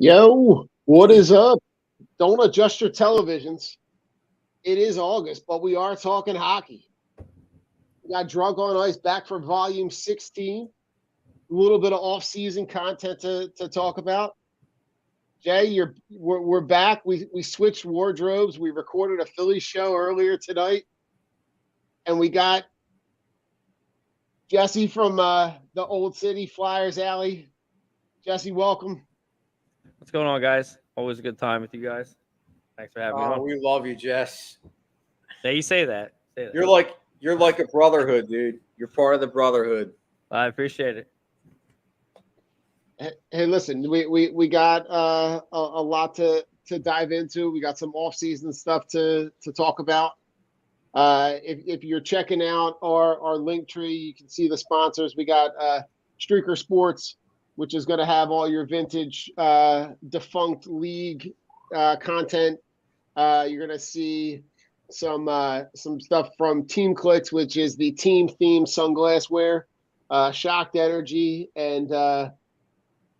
Yo, what is up? Don't adjust your televisions. It is August, but we are talking hockey. We got Drunk on Ice back for volume 16. A little bit of off-season content to talk about. Jay, we're back. We switched wardrobes. We recorded a Philly show earlier tonight, and we got Jesse from the Old City Flyers Alley. Jesse, welcome. What's going on, guys? Always a good time with you guys. Thanks for having me on. We love you, Jess. Yeah, you say that. You're like a brotherhood, dude. You're part of the brotherhood. I appreciate it. Hey, listen, we got a lot to dive into. We got some off-season stuff to talk about. If you're checking out our link tree, you can see the sponsors. We got Streaker Sports, which is going to have all your vintage defunct league content. You're going to see some stuff from Team Clicks, which is the team theme sunglass wear, Shocked Energy, and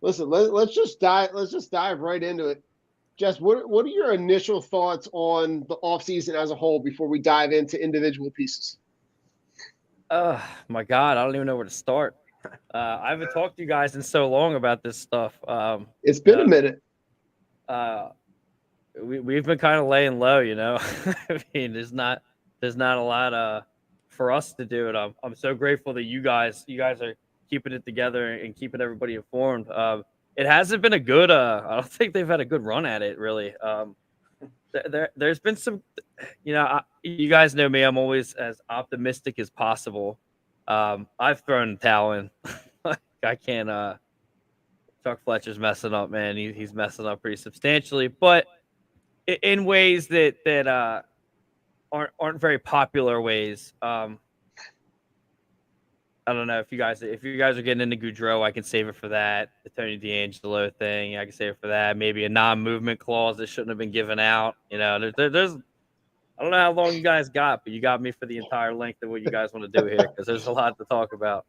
listen, let's just dive right into it. Jess, what are your initial thoughts on the offseason as a whole before we dive into individual pieces? My God, I don't even know where to start. I haven't talked to you guys in so long about this stuff. It's been a minute. We've been kind of laying low, you know. I mean, there's not a lot for us to do, and I'm so grateful that you guys are keeping it together and keeping everybody informed. It hasn't been a good. I don't think they've had a good run at it, really. There's been some, you know, you guys know me. I'm always as optimistic as possible. I've thrown the towel in. I can't. Chuck Fletcher's messing up, man. He's messing up pretty substantially, but in ways that aren't very popular ways. I don't know if you guys are getting into Goudreau, I can save it for that. The Tony D'Angelo thing, I can save it for that. Maybe a non-movement clause that shouldn't have been given out. You know, there's I don't know how long you guys got, but you got me for the entire length of what you guys want to do here because there's a lot to talk about.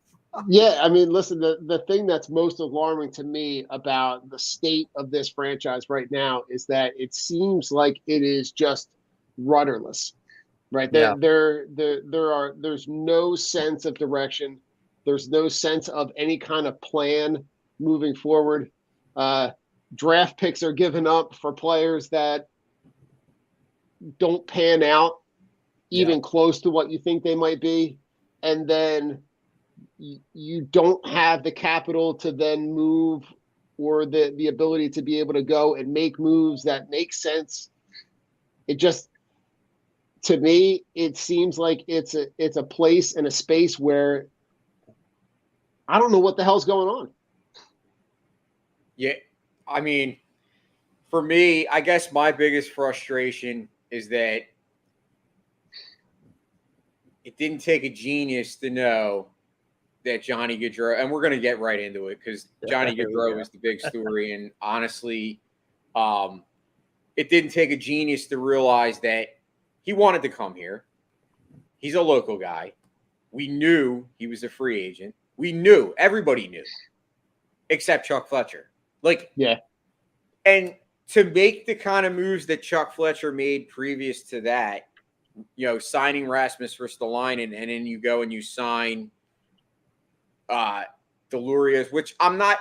Yeah, I mean, listen, the thing that's most alarming to me about the state of this franchise right now is that it seems like it is just rudderless, right? Yeah. There's no sense of direction. There's no sense of any kind of plan moving forward. Draft picks are given up for players that don't pan out even close to what you think they might be. And then you don't have the capital to then move or the ability to be able to go and make moves that make sense. It just, to me, it seems like it's a place and a space where I don't know what the hell's going on. Yeah, I mean, for me, I guess my biggest frustration is that it didn't take a genius to know that Johnny Gaudreau, and we're going to get right into it because Johnny Gaudreau is the big story, and honestly, it didn't take a genius to realize that he wanted to come here. He's a local guy. We knew he was a free agent. We knew, everybody knew, except Chuck Fletcher. Yeah. And to make the kind of moves that Chuck Fletcher made previous to that, you know, signing Rasmus Ristolainen, and then you go and you sign Delurious, which I'm not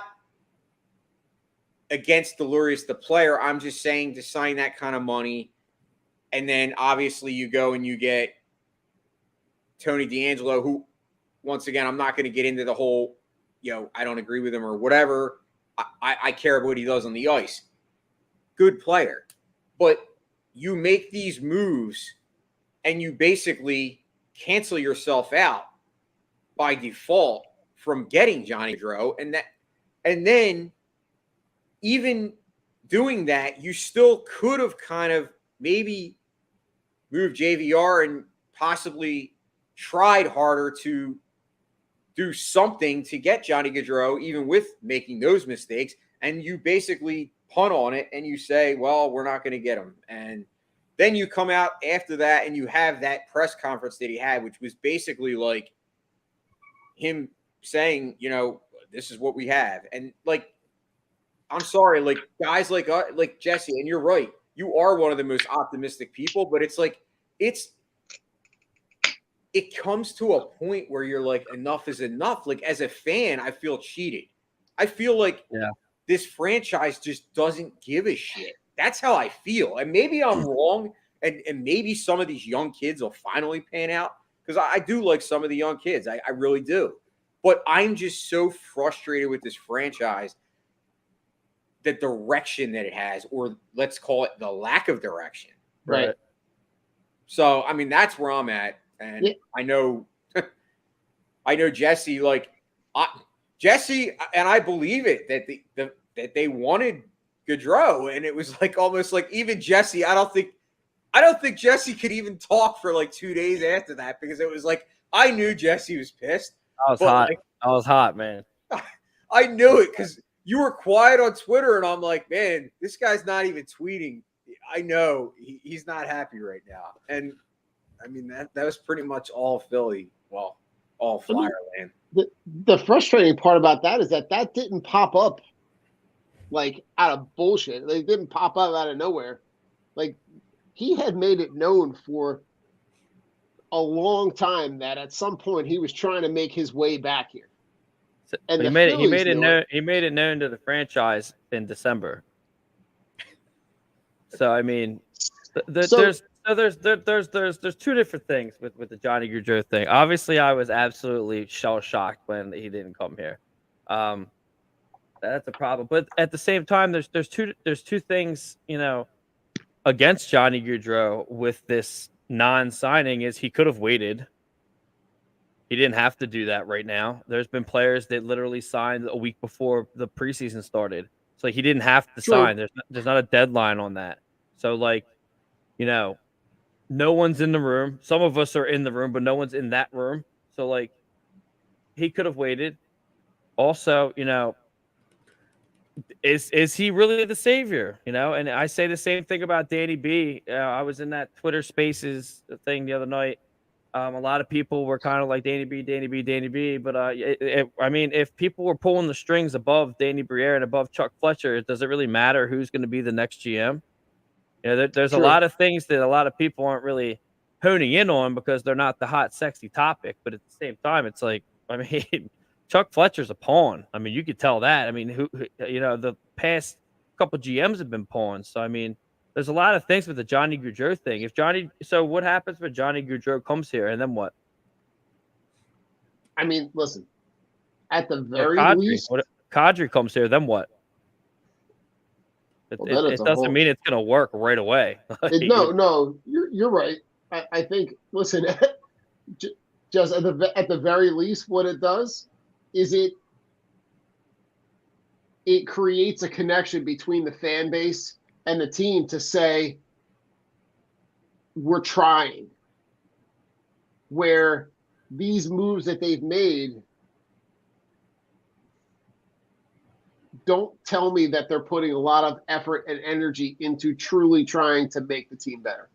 against Delurious, the player. I'm just saying to sign that kind of money. And then obviously you go and you get Tony D'Angelo, who, once again, I'm not going to get into the whole, you know, I don't agree with him or whatever. I care about what he does on the ice. Good player. But you make these moves and you basically cancel yourself out by default from getting Johnny Gaudreau. And then even doing that, you still could have kind of maybe moved JVR and possibly tried harder to do something to get Johnny Gaudreau, even with making those mistakes. And you basically punt on it and you say, well, we're not going to get him. And then you come out after that and you have that press conference that he had, which was basically like him saying, you know, this is what we have. And like, I'm sorry, like guys like Jesse, and you're right. You are one of the most optimistic people, but it's like it comes to a point where you're like, enough is enough. Like as a fan, I feel cheated. I feel like this franchise just doesn't give a shit. That's how I feel. And maybe I'm wrong, and maybe some of these young kids will finally pan out, because I do like some of the young kids. I really do. But I'm just so frustrated with this franchise, the direction that it has, or let's call it the lack of direction. Right. So, I mean, that's where I'm at. And I know Jesse, Jesse, and I believe it, that they wanted Gaudreau, and it was like almost like even Jesse, I don't think Jesse could even talk for like 2 days after that, because it was like I knew Jesse was pissed. I was hot. I was hot, man. I knew it because you were quiet on Twitter, and I'm like, man, this guy's not even tweeting. I know he's not happy right now. And I mean, that was pretty much all Philly. Well, all Flyer land. The frustrating part about that is that didn't pop up like out of bullshit. It didn't pop up out of nowhere. Like, he had made it known for a long time that at some point he was trying to make his way back here. And he made it known to the franchise in December. So I mean, there's two different things with the Johnny Gaudreau thing. Obviously, I was absolutely shell shocked when he didn't come here. That's a problem. But at the same time, there's two things, against Johnny Gaudreau with this non-signing is he could have waited. He didn't have to do that right now. There's been players that literally signed a week before the preseason started. So he didn't have to sign. There's not a deadline on that. So no one's in the room. Some of us are in the room, but no one's in that room. So he could have waited. Also, is he really the savior? And I say the same thing about Danny B. I was in that Twitter Spaces thing the other night. A lot of people were kind of like Danny B. But I mean, if people were pulling the strings above Danny Briere and above Chuck Fletcher, does it really matter who's going to be the next GM? There's a lot of things that a lot of people aren't really honing in on because they're not the hot, sexy topic. But at the same time, it's like, I mean, Chuck Fletcher's a pawn. I mean, you could tell that. I mean, who the past couple GMs have been pawns. So I mean, there's a lot of things with the Johnny Gaudreau thing. So what happens when Johnny Gaudreau comes here, and then what? I mean, listen. At the very least, Kadri comes here, then what? It doesn't mean it's going to work right away. No, you're right. I think. Listen, just at the very least, what it does is it creates a connection between the fan base and the team to say, we're trying. Where these moves that they've made don't tell me that they're putting a lot of effort and energy into truly trying to make the team better.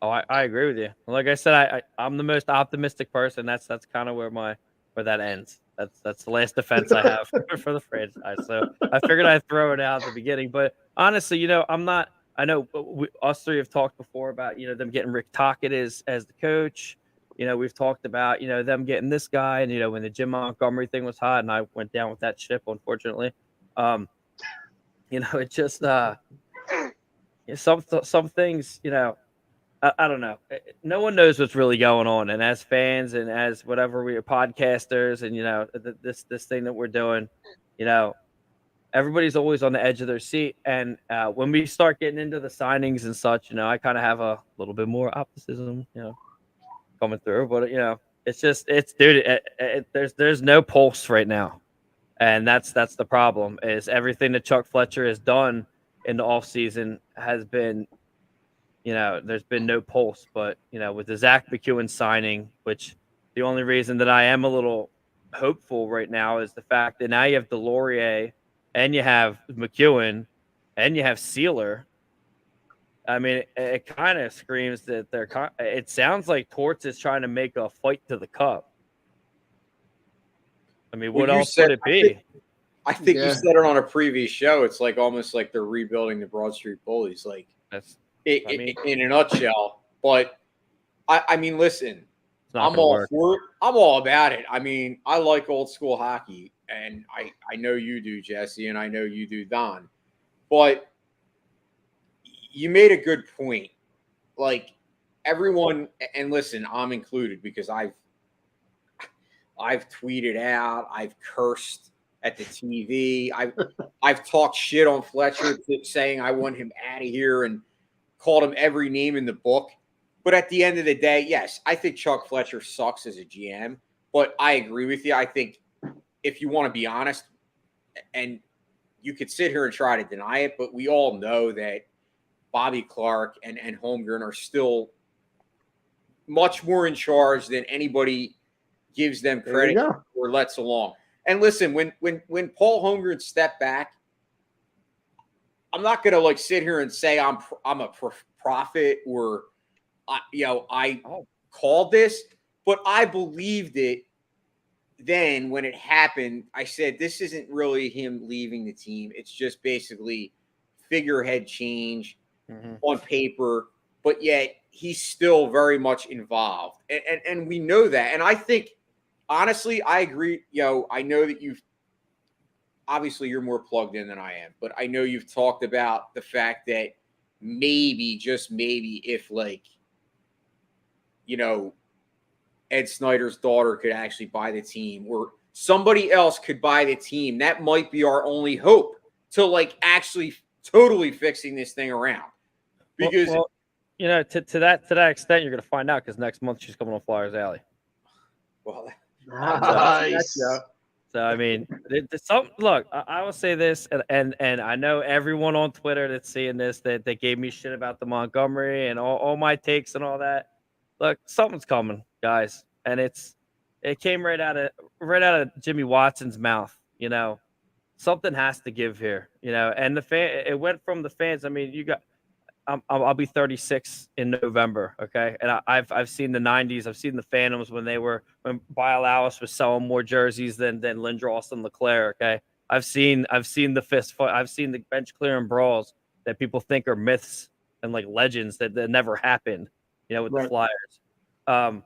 Oh, I agree with you. Like I said, I'm the most optimistic person. That's kind of where that ends. That's the last defense I have for the franchise. So I figured I'd throw it out at the beginning. But honestly, I'm not. I know us three have talked before about them getting Rick Tocchet as the coach. We've talked about them getting this guy, and when the Jim Montgomery thing was hot, and I went down with that ship, unfortunately. It just some things. I don't know. No one knows what's really going on, and as fans and as whatever we are podcasters, and this thing that we're doing, everybody's always on the edge of their seat. And when we start getting into the signings and such, I kind of have a little bit more optimism, coming through. But there's no pulse right now, and that's the problem. Is everything that Chuck Fletcher has done in the offseason has been. There's been no pulse, but, with the Zach McEwen signing, which the only reason that I am a little hopeful right now is the fact that now you have Delorier and you have McEwen and you have Sealer. I mean, it kind of screams that it sounds like Torts is trying to make a fight to the cup. I mean, what else would it be? I think you Yeah. said it on a previous show. It's like almost like they're rebuilding the Broad Street Bullies, like in a nutshell. But I mean, listen, I'm all for it. I'm all about it. I mean, I like old school hockey, and I know you do, Jesse, and I know you do, Don. But you made a good point. Like everyone, and listen, I'm included because I've tweeted out, I've cursed at the TV, I've talked shit on Fletcher, saying I want him out of here, and called him every name in the book. But at the end of the day, yes, I think Chuck Fletcher sucks as a GM. But I agree with you. I think if you want to be honest, and you could sit here and try to deny it, but we all know that Bobby Clark and Holmgren are still much more in charge than anybody gives them credit or lets along. And listen, when Paul Holmgren stepped back, I'm not going to like sit here and say I'm a prophet or I called this, but I believed it then when it happened. I said this isn't really him leaving the team. It's just basically figurehead change on paper, but yet he's still very much involved. And we know that. And I think, honestly, I agree. I know that obviously you're more plugged in than I am, but I know you've talked about the fact that maybe, just maybe, if Ed Snyder's daughter could actually buy the team, or somebody else could buy the team, that might be our only hope to actually totally fixing this thing around. Because to that extent, you're going to find out because next month she's coming on Flyers Alley. Well, nice. So I mean, look, I will say this, and I know everyone on Twitter that's seeing this that they gave me shit about the Montgomery and all my takes and all that. Look, something's coming, guys, and it came right out of Jimmy Watson's mouth. Something has to give here. And it went from the fans. I mean, I'll be 36 in November, okay? And I've seen the 90s. I've seen the Phantoms when Bialawas was selling more jerseys than Lindros and Leclerc, okay? I've seen the fist fight. I've seen the bench clearing brawls that people think are myths and legends that never happened, with the Flyers.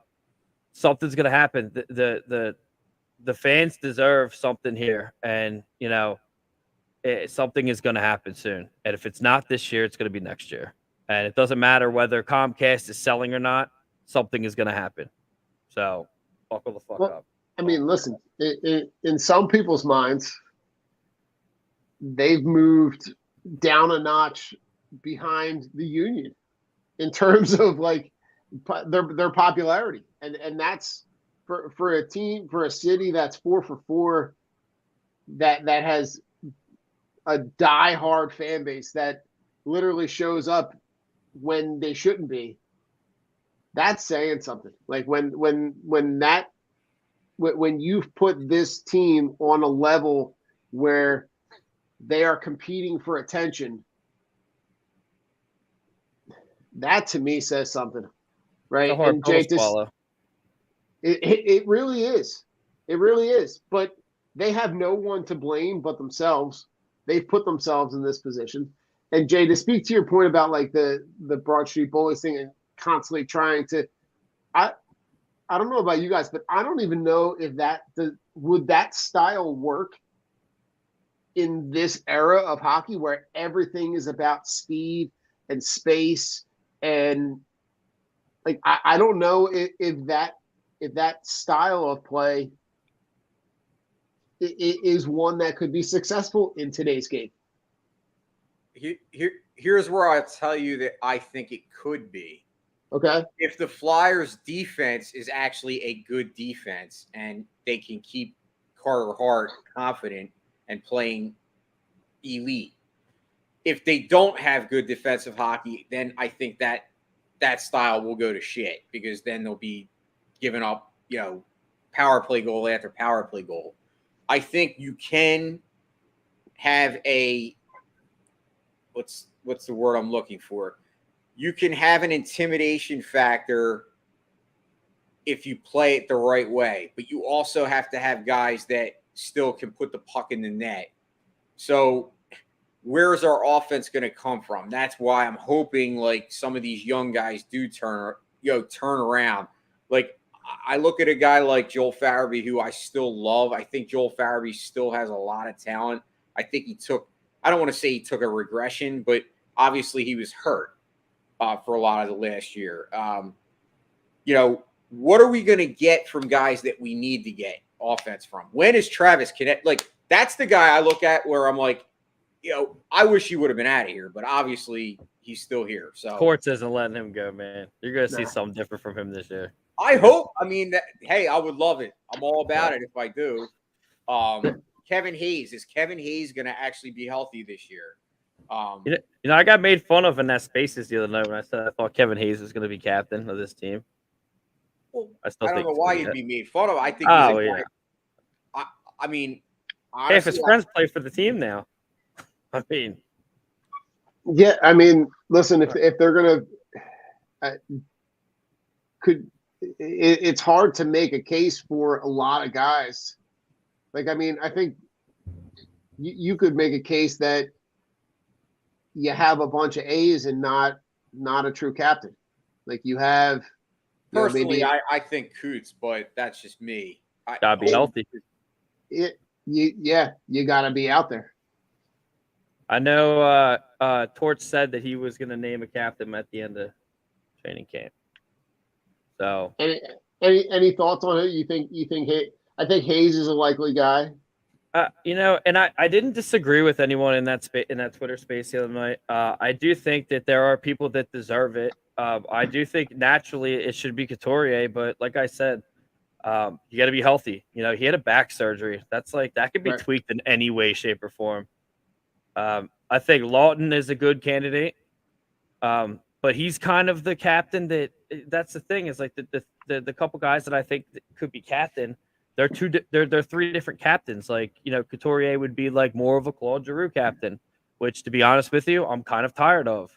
Something's gonna happen. The fans deserve something here, and something is going to happen soon. And if it's not this year, it's going to be next year. And it doesn't matter whether Comcast is selling or not. Something is going to happen. So buckle the fuck up. I mean, listen, in some people's minds, they've moved down a notch behind the Union in terms of their popularity. And that's for a team, for a city that's 4-for-4, that has a die-hard fan base that literally shows up when they shouldn't be. That's saying something. When you've put this team on a level where they are competing for attention, that to me says something, right? And Jake, it really is. It really is. But they have no one to blame but themselves. They've put themselves in this position. And Jay, to speak to your point about the Broad Street Bullies thing and constantly trying to, I don't know about you guys, but I don't even know if would that style work in this era of hockey where everything is about speed and space, and I don't know if that style of play is one that could be successful in today's game. Here's where I'll tell you that I think it could be. Okay. If the Flyers defense is actually a good defense and they can keep Carter Hart confident and playing elite. If they don't have good defensive hockey, then I think that style will go to shit, because then they'll be giving up, power play goal after power play goal. I think you can have what's the word I'm looking for? You can have an intimidation factor if you play it the right way, but you also have to have guys that still can put the puck in the net. So where is our offense going to come from? That's why I'm hoping like some of these young guys do turn around. Like I look at a guy like Joel Farabee, who I still love. I think Joel Farabee still has a lot of talent. I think I don't want to say he took a regression, but obviously he was hurt for a lot of the last year. What are we going to get from guys that we need to get offense from? When is Travis connect? Like, that's the guy I look at where I'm like, I wish he would have been out of here, but obviously he's still here. So Courts isn't letting him go, man. You're going to see something different from him this year. I hope. I mean, hey, I would love it. I'm all about it if I do. Kevin Hayes. Is Kevin Hayes going to actually be healthy this year? I got made fun of in that Spaces the other night when I said I thought Kevin Hayes was going to be captain of this team. Well, I don't know why you'd be made fun of. I think. I mean, honestly, if his friends play for the team now, I mean, yeah. I mean, listen, if they're gonna, it's hard to make a case for a lot of guys. Like, I mean, I think you could make a case that you have a bunch of A's and not a true captain. Like you have. Personally, I think Coots, but that's just me. Gotta be healthy. You gotta be out there. I know Torch said that he was gonna name a captain at the end of training camp. So any thoughts on it? You think I think Hayes is a likely guy. And I didn't disagree with anyone in that Twitter space the other night. I do think that there are people that deserve it. I do think naturally it should be Couturier, but like I said, you got to be healthy. He had a back surgery. That's like that could be tweaked in any way, shape, or form. I think Lawton is a good candidate, but he's kind of the captain. That's the thing is like the couple guys that I think that could be captain. They're three different captains. Like Couturier would be like more of a Claude Giroux captain, which to be honest with you, I'm kind of tired of.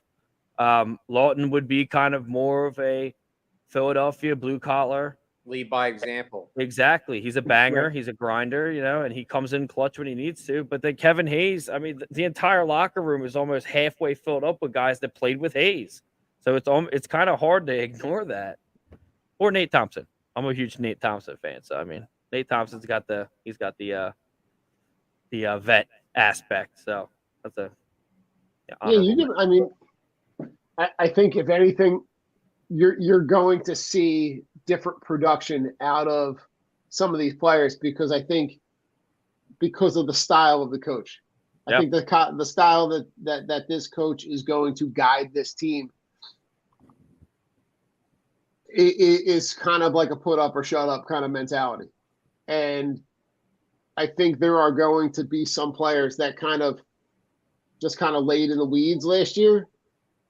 Lawton would be kind of more of a Philadelphia blue collar. Lead by example. Exactly. He's a banger. He's a grinder, and he comes in clutch when he needs to. But then Kevin Hayes, I mean, the entire locker room is almost halfway filled up with guys that played with Hayes. So it's kind of hard to ignore that. Or Nate Thompson. I'm a huge Nate Thompson fan. So, I mean, Nate Thompson's got the vet aspect. So that's I think if anything, you're going to see different production out of some of these players because I think because of the style of the coach. I think the style that this coach is going to guide this team is kind of like a put up or shut up kind of mentality. And I think there are going to be some players that kind of laid in the weeds last year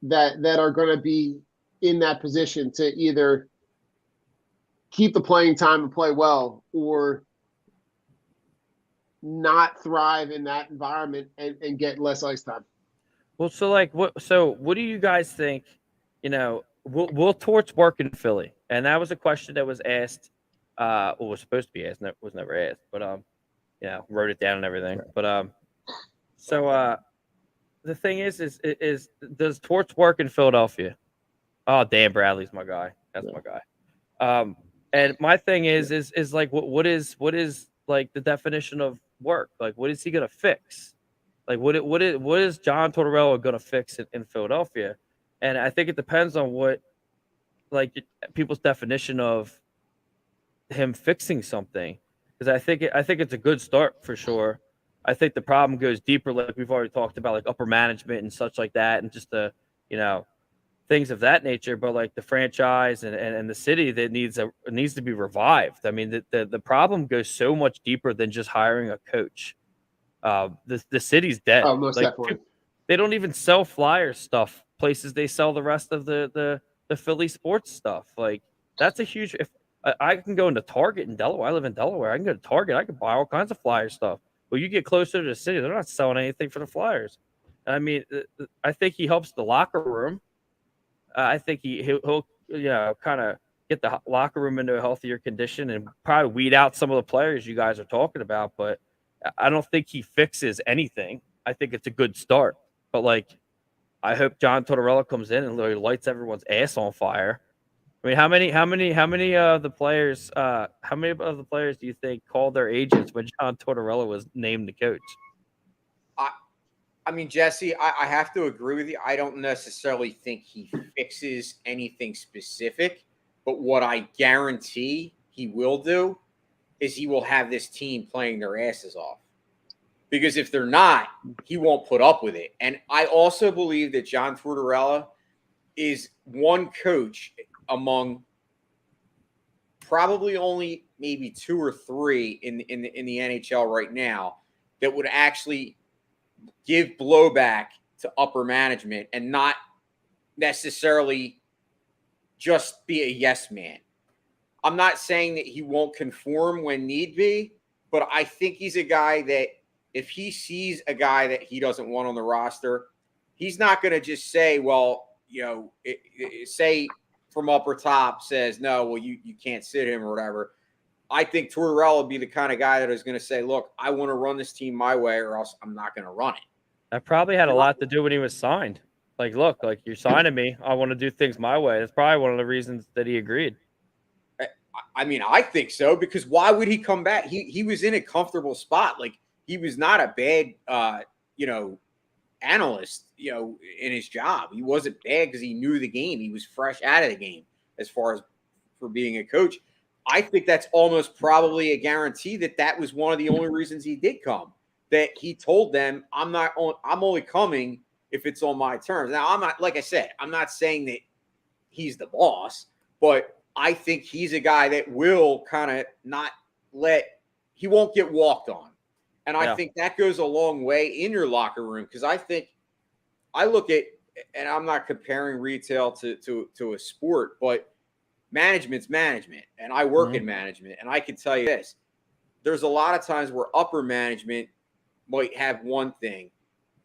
that are going to be in that position to either keep the playing time and play well or not thrive in that environment and get less ice time. Well, what do you guys think, will Torch work in Philly? And that was a question that was asked, was supposed to be asked, was never asked, but wrote it down and everything. But the thing is does Torch work in Philadelphia? Oh, Dan Bradley's my guy. That's my guy. And my thing is like, what is like the definition of work? Like, what is he gonna fix? Like, what is John Tortorella gonna fix in Philadelphia? And I think it depends on what like people's definition of him fixing something. Because I think it's a good start for sure. I think the problem goes deeper, like we've already talked about, like upper management and such like that, and just the things of that nature. But like the franchise and the city that needs to be revived. I mean, the problem goes so much deeper than just hiring a coach. The city's dead. Oh, most definitely. They don't even sell flyer stuff places they sell the rest of the Philly sports stuff. Like that's a huge. If I can go into Target in Delaware, I live in Delaware. I can go to Target. I can buy all kinds of flyer stuff. Well, you get closer to the city, they're not selling anything for the Flyers. I mean, I think he helps the locker room. I think he'll kind of get the locker room into a healthier condition and probably weed out some of the players you guys are talking about. But I don't think he fixes anything. I think it's a good start. But, like, I hope John Tortorella comes in and literally lights everyone's ass on fire. I mean, how many of the players do you think called their agents when John Tortorella was named the coach? I mean, Jesse, I have to agree with you. I don't necessarily think he fixes anything specific, but what I guarantee he will do is he will have this team playing their asses off. Because if they're not, he won't put up with it. And I also believe that John Tortorella is one coach among probably only maybe 2 or 3 in the NHL right now that would actually give blowback to upper management and not necessarily just be a yes man. I'm not saying that he won't conform when need be, but I think he's a guy that if he sees a guy that he doesn't want on the roster, he's not going to just say, well, say from upper top says, no, well, you can't sit him or whatever. I think Tortorella would be the kind of guy that is going to say, look, I want to run this team my way or else I'm not going to run it. That probably had a lot to do when he was signed. Like, look, like, you're signing me. I want to do things my way. That's probably one of the reasons that he agreed. I mean, I think so, because why would he come back? He was in a comfortable spot. Like, he was not a bad, analyst, in his job. He wasn't bad because he knew the game. He was fresh out of the game as far as for being a coach. I think that's almost probably a guarantee that was one of the only reasons he did come, that he told them, I'm only coming if it's on my terms. Now, I'm not, like I said, I'm not saying that he's the boss, but I think he's a guy that will kind of he won't get walked on. And I think that goes a long way in your locker room, because I look at, and I'm not comparing retail to a sport, but management's management, and I work in management, and I can tell you this: there's a lot of times where upper management might have one thing,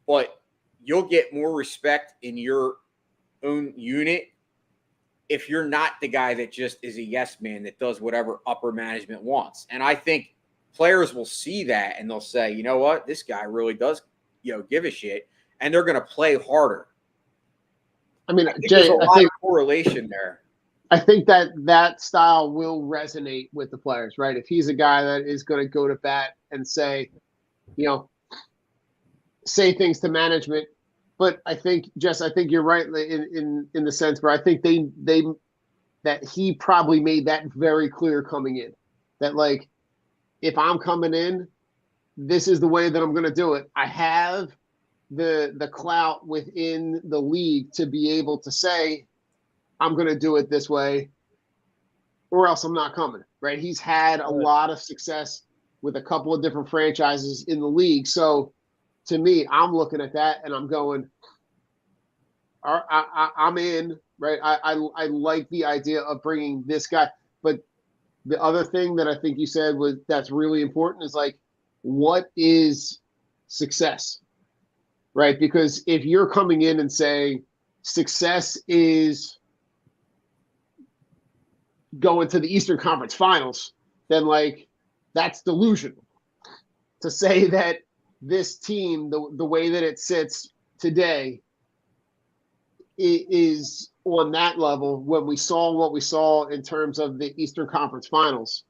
but you'll get more respect in your own unit if you're not the guy that just is a yes man that does whatever upper management wants. And I think players will see that and they'll say, you know what, this guy really does, give a shit, and they're going to play harder. I mean, Jay, there's a lot of correlation there. I think that style will resonate with the players, right? If he's a guy that is going to go to bat and say, say things to management. But I think, Jess, you're right in the sense where I think that he probably made that very clear coming in, that, like, if I'm coming in, this is the way that I'm going to do it. I have the clout within the league to be able to say, I'm going to do it this way, or else I'm not coming, right? He's had a lot of success with a couple of different franchises in the league. So to me, I'm looking at that and I'm going, I'm in, right? I like the idea of bringing this guy. But the other thing that I think you said that's really important is, like, what is success, right? Because if you're coming in and saying success is going to the Eastern Conference Finals, then, like, that's delusional. To say that this team, the way that it sits today, is on that level when we saw what we saw in terms of the Eastern Conference Finals.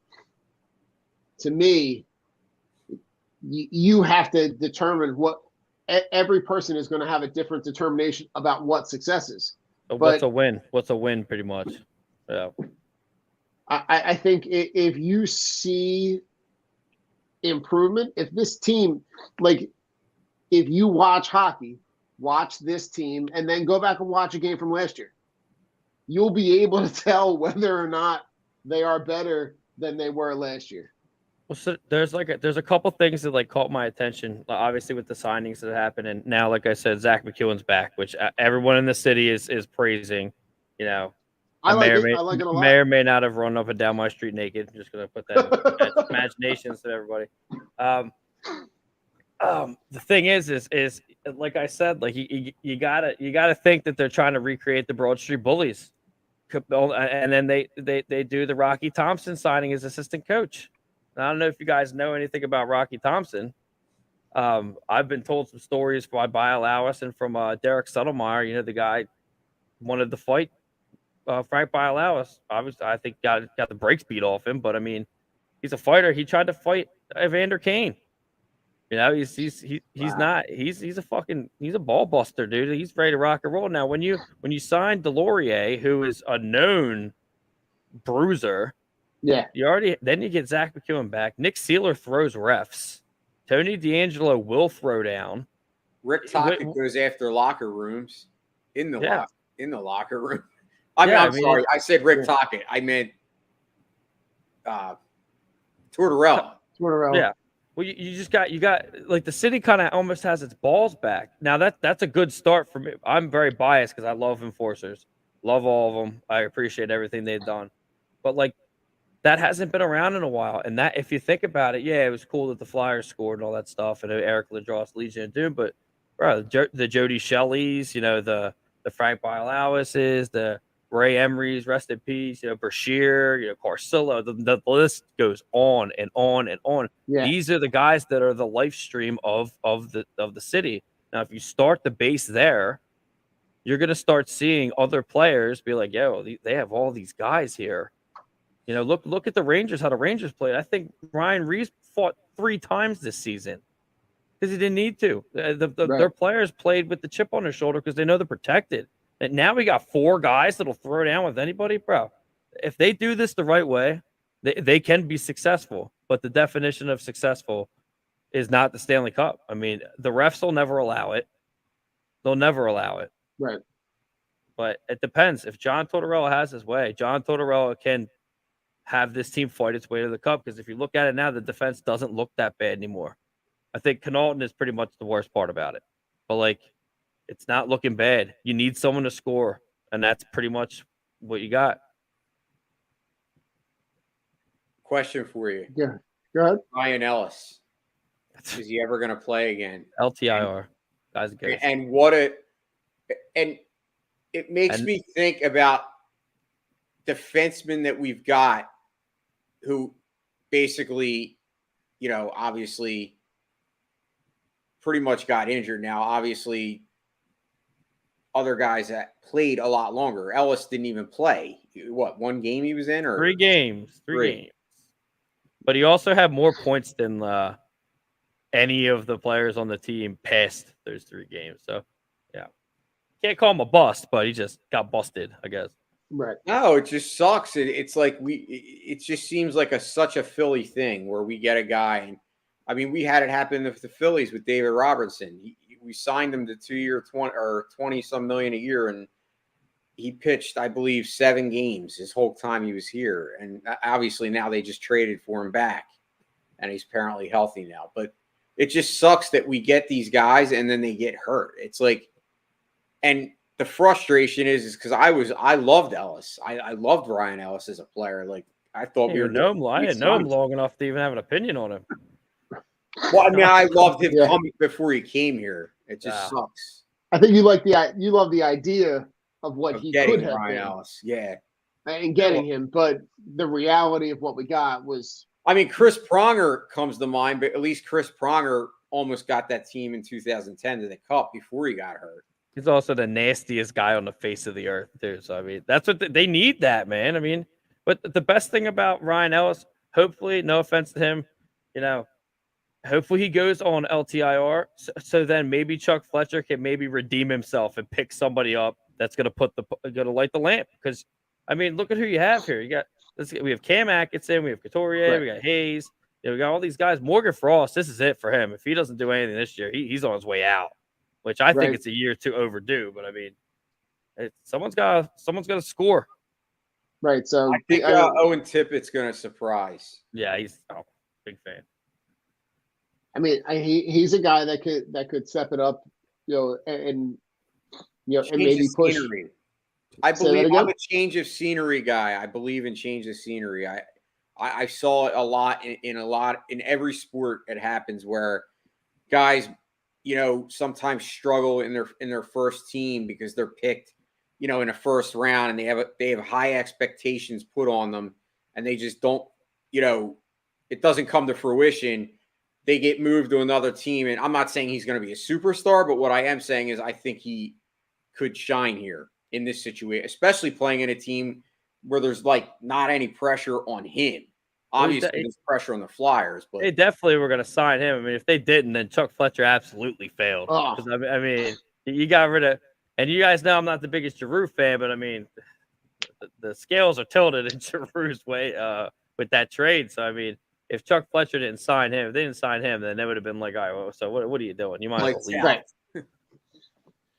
To me, you have to determine what every person is going to have a different determination about what success is. So what's a win? What's a win, pretty much? Yeah. I think if you see improvement, if this team, like, if you watch hockey, watch this team, and then go back and watch a game from last year, you'll be able to tell whether or not they are better than they were last year. Well, so there's a couple things that, like, caught my attention, obviously with the signings that happened, and now, like I said, Zach McEwen's back, which everyone in the city is praising. I like it a lot. May or may not have run up and down my street naked. I'm just gonna put that in imaginations to everybody. The thing is like I said, like, you gotta think that they're trying to recreate the Broad Street Bullies, and then they do the Rocky Thompson signing as assistant coach. I don't know if you guys know anything about Rocky Thompson, I've been told some stories by Bialowis and from Derek Suttlemeyer. You know, the guy wanted to fight Frank Bialowis. Obviously, I think got the brakes beat off him, but I mean, he's a fighter. He tried to fight Evander Kane. You know, he's Wow. not he's a ball buster, dude. He's ready to rock and roll. Now, when you sign Delorier, who is a known bruiser, Yeah. Then you get Zach McEwen back. Nick Sealer throws refs. Tony D'Angelo will throw down. Rick Tocchet goes after locker rooms in the locker room. I'm sorry. I said Rick Tocchet. I meant Tortorella. Yeah. Well, you got like the city kind of almost has its balls back. Now that's a good start for me. I'm very biased because I love enforcers. Love all of them. I appreciate everything they've done. But like that hasn't been around in a while. And that, if you think about it, yeah, it was cool that the Flyers scored and all that stuff, and Eric Lindros, Legion of Doom. But bro, the Jody Shelleys, you know, the Frank Bialowises, the Ray Emery's, rest in peace, you know, Brashear, you know, Carcillo, the list goes on and on and on. Yeah. These are the guys that are the life stream of the city. Now, if you start the base there, you're going to start seeing other players be like, yo, they have all these guys here. You know, look at the Rangers, how the Rangers played. I think Ryan Reeves fought 3 times this season because he didn't need to. Their players played with the chip on their shoulder because they know they're protected. And now we got 4 guys that'll throw down with anybody, bro. If they do this the right way, they can be successful. But the definition of successful is not the Stanley Cup. I mean, the refs will never allow it. They'll never allow it. Right. But it depends. If John Tortorella has his way, John Tortorella can have this team fight its way to the cup, because if you look at it now, the defense doesn't look that bad anymore. I think Connaughton is pretty much the worst part about it. But, like, it's not looking bad. You need someone to score, and that's pretty much what you got. Question for you. Yeah. Go ahead. Ryan Ellis. Is he ever going to play again? LTIR. Guys, and it makes me think about defensemen that we've got who basically, you know, obviously pretty much got injured. Now, obviously, other guys that played a lot longer. Ellis didn't even play. What, 1 game he was in? Or 3 games. 3 games. But he also had more points than any of the players on the team past those 3 games. So, yeah. Can't call him a bust, but he just got busted, I guess. Right. No, it just sucks. It's like it just seems like such a Philly thing where we get a guy. And I mean, we had it happen with the Phillies with David Robertson. We signed him to 2-year, 20-some million a year, and he pitched, I believe, 7 games his whole time he was here. And obviously now they just traded for him back, and he's apparently healthy now. But it just sucks that we get these guys and then they get hurt. It's like, and the frustration is because I loved Ellis. I loved Ryan Ellis as a player. Like, I thought I didn't know him long enough to even have an opinion on him. Well, I mean, I loved him coming before he came here. It just sucks. I think you love the idea of what he could have Ryan been. Ellis, yeah, and getting him, but the reality of what we got was. I mean, Chris Pronger comes to mind, but at least Chris Pronger almost got that team in 2010 to the Cup before he got hurt. He's also the nastiest guy on the face of the earth, too. So, I mean, that's what they need that, man. I mean, but the best thing about Ryan Ellis, hopefully, no offense to him, you know, hopefully he goes on LTIR. So then maybe Chuck Fletcher can maybe redeem himself and pick somebody up that's going to light the lamp. Because, I mean, look at who you have here. We have Cam Atkinson, we have Couturier, we got Hayes. You know, we got all these guys. Morgan Frost, this is it for him. If he doesn't do anything this year, he's on his way out. Which I think it's a year too overdue, but I mean, someone's got to score. Right. So I think Owen Tippett's going to surprise. Yeah, he's big fan. I mean, he's a guy that could step it up, you know, and maybe push. Scenery. I believe I'm a change of scenery guy. I believe in change of scenery. I saw it a lot in every sport. It happens where guys, you know, sometimes struggle in their first team because they're picked, you know, in a first round, and they have high expectations put on them, and they just don't, you know, it doesn't come to fruition. they get moved to another team. And I'm not saying he's going to be a superstar, but what I am saying is I think he could shine here in this situation, especially playing in a team where there's like not any pressure on him. Obviously, there's pressure on the Flyers, but they definitely were going to sign him. I mean, if they didn't, then Chuck Fletcher absolutely failed. Oh. I mean, you got rid of, and you guys know I'm not the biggest Giroux fan, but I mean, the scales are tilted in Giroux's way with that trade. So I mean, if Chuck Fletcher didn't sign him, if they didn't sign him, then they would have been like, all right, well, so what are you doing? You might as well leave.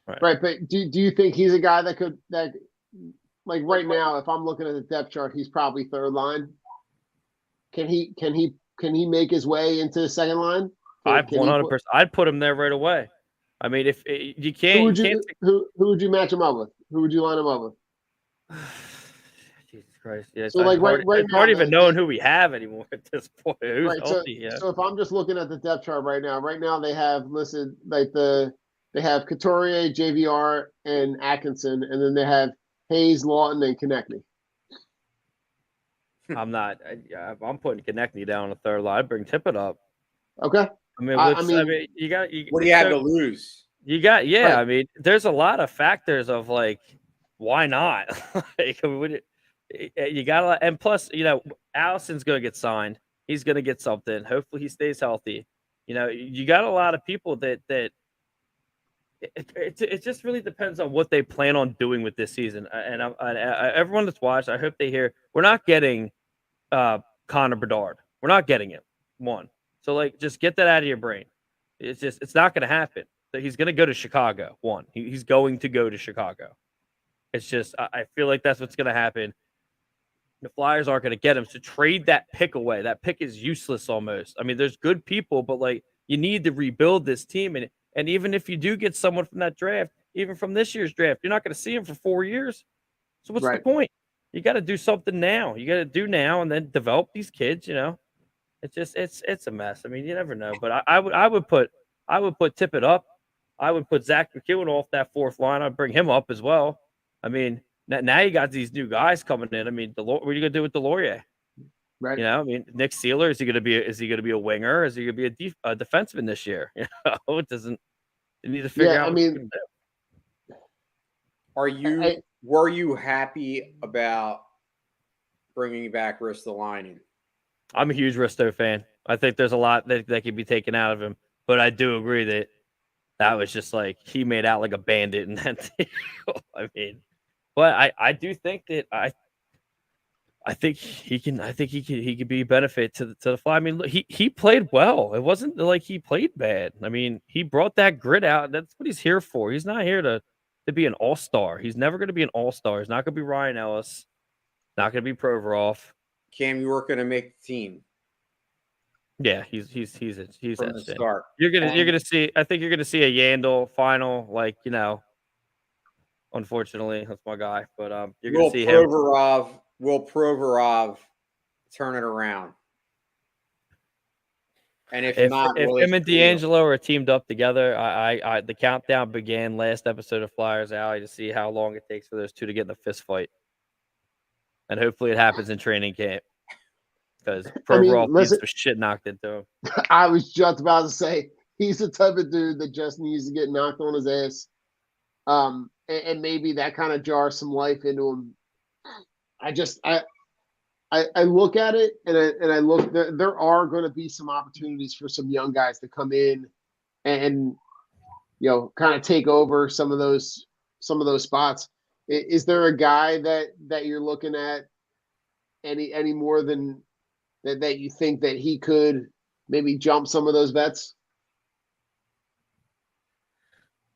Right. But do you think he's a guy that like right now, if I'm looking at the depth chart, he's probably third line. Can he make his way into the second line? I'd 100%. I'd put him there right away. I mean, if you can't, who would you match him up with? Who would you line him up with? Jesus Christ! Yeah, so like right now, hard even knowing who we have anymore at this point. Who's right, healthy? So if I'm just looking at the depth chart right now they have listed like they have Couturier, JVR, and Atkinson, and then they have Hayes, Lawton, and Konechny. I'm putting Konechny down on the third line. I'd bring Tippett up. Okay. I mean, you got. What do you have to lose? You got, yeah. Right. I mean, there's a lot of factors of like, why not? Like, you got to, and plus, Allison's going to get signed. He's going to get something. Hopefully, he stays healthy. You got a lot of people that it just really depends on what they plan on doing with this season. And everyone that's watched, I hope they hear, we're not getting Connor Bedard. We're not getting him. One. So like, just get that out of your brain. It's not going to happen. He's going to go to Chicago. One, he's going to go to Chicago. It's just, I feel like that's what's going to happen. The Flyers aren't going to get him. So trade that pick away. That pick is useless almost. I mean, there's good people, but like, you need to rebuild this team. And even if you do get someone from that draft, even from this year's draft, you're not going to see him for 4 years. So what's the point? You got to do something now. You got to do now and then develop these kids. It's just it's a mess. I mean, you never know. But I would put Tippett up. I would put Zach McEwen off that fourth line. I'd bring him up as well. I mean, now you got these new guys coming in. I mean, what are you gonna do with Delorier? Right. I mean, Nick Seeler, is he gonna be a winger? Is he gonna be a defenseman this year? It doesn't. You need to figure out. I mean, were you happy about bringing back Ristolainen? I'm a huge Risto fan. I think there's a lot that could be taken out of him, but I do agree that was just like he made out like a bandit in that deal. I mean, but I do think that I think he could be a benefit to the Fly. I mean, look, he played well. It wasn't like he played bad. I mean, he brought that grit out. That's what he's here for. He's not here to be an all-star. He's never going to be an all-star. He's not going to be Ryan Ellis. Not going to be Provorov. Cam, you weren't going to make the team. Yeah, he's from the start. You're gonna see. I think you're gonna see a Yandel final, like unfortunately, that's my guy. But you're gonna see him. Will Provorov turn it around? And if not, if him and D'Angelo are teamed up together, the countdown began last episode of Flyers Alley to see how long it takes for those two to get in a fist fight, and hopefully it happens in training camp. Because Provorov needs some shit knocked into him. I was just about to say he's the type of dude that just needs to get knocked on his ass, and maybe that kind of jars some life into him. I look at it and I look. There are going to be some opportunities for some young guys to come in and kind of take over some of those spots. Is there a guy that you're looking at any more than that you think that he could maybe jump some of those vets?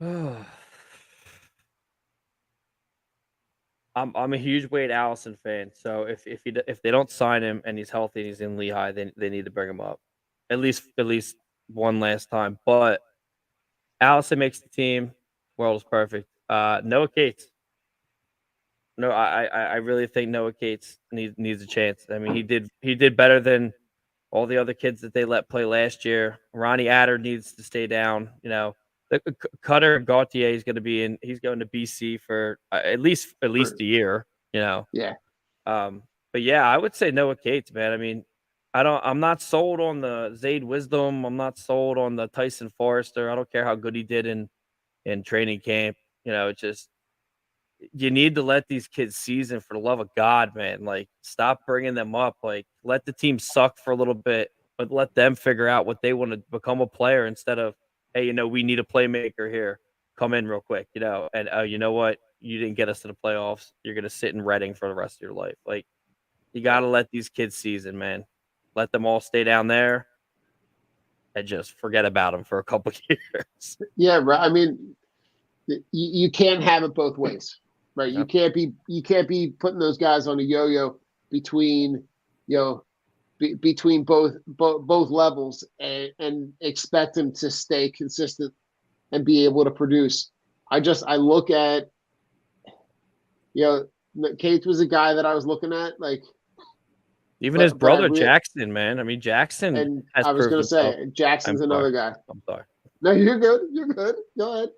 I'm a huge Wade Allison fan. So if they don't sign him and he's healthy and he's in Lehigh, then they need to bring him up at least one last time. But Allison makes the team. World is perfect. Noah Cates. No, I really think Noah Cates needs a chance. I mean, he did better than all the other kids that they let play last year. Ronnie Adder needs to stay down. Cutter Gauthier is going to be in. He's going to BC for at least a year. Yeah. But yeah, I would say Noah Cates, man. I mean, I'm not sold on the Zayd Wisdom. I'm not sold on the Tyson Forrester. I don't care how good he did in training camp. It's just you need to let these kids season for the love of God, man. Like, stop bringing them up. Like, let the team suck for a little bit, but let them figure out what they want to become a player instead of, hey, we need a playmaker here. Come in real quick, and you know what? You didn't get us to the playoffs. You're going to sit in Reading for the rest of your life. Like, you got to let these kids season, man. Let them all stay down there and just forget about them for a couple years. Yeah, right. I mean, you can't have it both ways, right? Yep. You can't be putting those guys on a yo-yo between between both levels and expect them to stay consistent and be able to produce. I look at, Cates was a guy that I was looking at, like, even his brother Jackson, man. I mean, Jackson. And has I was going to say, himself. Jackson's another guy. I'm sorry. No, you're good. You're good. Go ahead.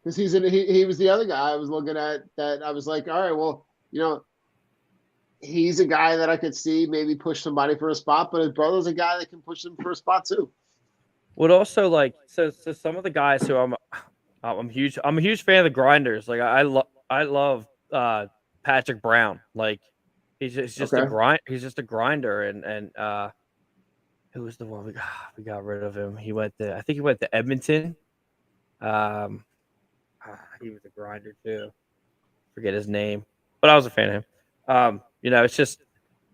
Because he was the other guy I was looking at that I was like, all right, well, he's a guy that I could see maybe push somebody for a spot, but his brother's a guy that can push him for a spot too. Would also like so some of the guys who I'm a huge fan of the grinders. Like I love Patrick Brown. Like he's just Okay. a grind. He's just a grinder. And who was the one we got rid of him? I think he went to Edmonton. He was a grinder too. Forget his name, but I was a fan of him. It's just